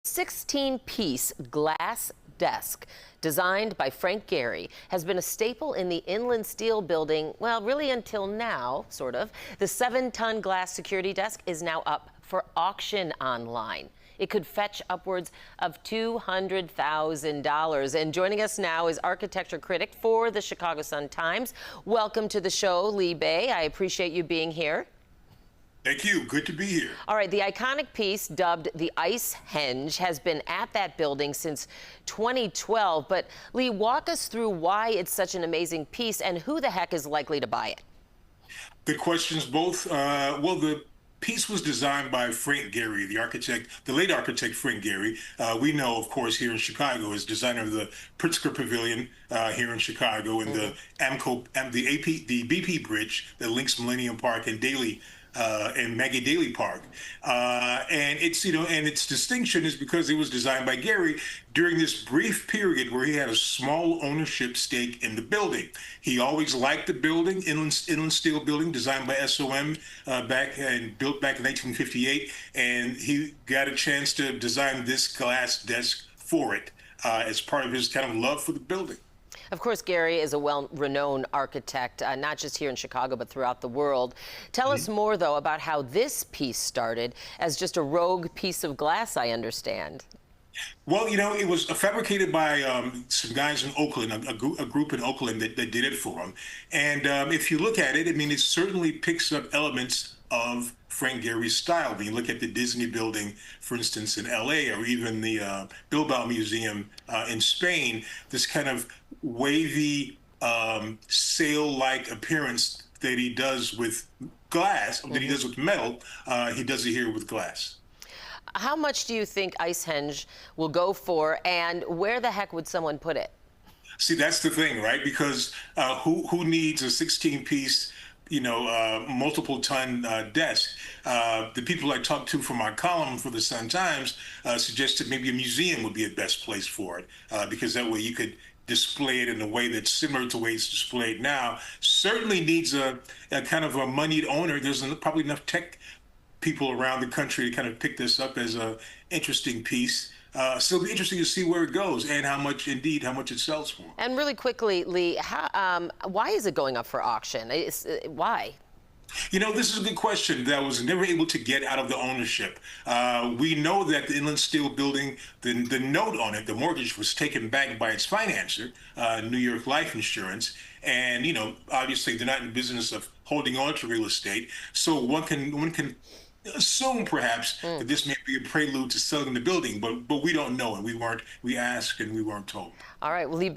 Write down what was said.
16-piece glass desk designed by Frank Gehry has been a staple in the Inland Steel building, well, really until now, sort of. The 7-ton glass security desk is now up for auction online. It could fetch upwards of $200,000. And joining us now is architecture critic for the Chicago Sun-Times. Welcome to the show, Lee Bay. I appreciate you being here. Thank you. Good to be here. All right, the iconic piece, dubbed the Ice Henge, has been at that building since 2012. But Lee, walk us through why it's such an amazing piece and who the heck is likely to buy it. Good questions, both. Well, the piece was designed by Frank Gehry, the architect, the late architect Frank Gehry. We know, of course, here in Chicago, as designer of the Pritzker Pavilion here in Chicago, and the BP Bridge that links Millennium Park and Daly. And Maggie Daley Park, and its distinction is because it was designed by Gehry during this brief period where he had a small ownership stake in the building. He always liked the building, Inland Steel building, designed by SOM built back in 1958, and he got a chance to design this glass desk for it as part of his kind of love for the building. Of course, Gehry is a well-renowned architect, not just here in Chicago, but throughout the world. Tell us more, though, about how this piece started as just a rogue piece of glass, I understand. Well, it was fabricated by some guys in Oakland, a group in Oakland that did it for him. And if you look at it, it certainly picks up elements of Frank Gehry's style. When you look at the Disney building, for instance, in LA, or even the Bilbao Museum in Spain, this kind of wavy, sail-like appearance that he does with glass, that he does with metal, he does it here with glass. How much do you think Ice Henge will go for, and where the heck would someone put it? See, that's the thing, right? Because who needs a 16-piece, multiple-ton desk? The people I talked to for my column for the Sun-Times suggested maybe a museum would be the best place for it, because that way you could display it in a way that's similar to the way it's displayed now. Certainly needs a kind of a moneyed owner. There's probably enough tech people around the country to kind of pick this up as an interesting piece. So it'll be interesting to see where it goes and how much it sells for. And really quickly, Lee, why is it going up for auction? Why? This is a good question that I was never able to get out of the ownership. We know that the Inland Steel building, the note on it, the mortgage, was taken back by its financer, New York Life Insurance. And, obviously they're not in the business of holding on to real estate. So one can assume perhaps that this may be a prelude to selling the building, but we don't know, and we asked and we weren't told. All right, well, Lee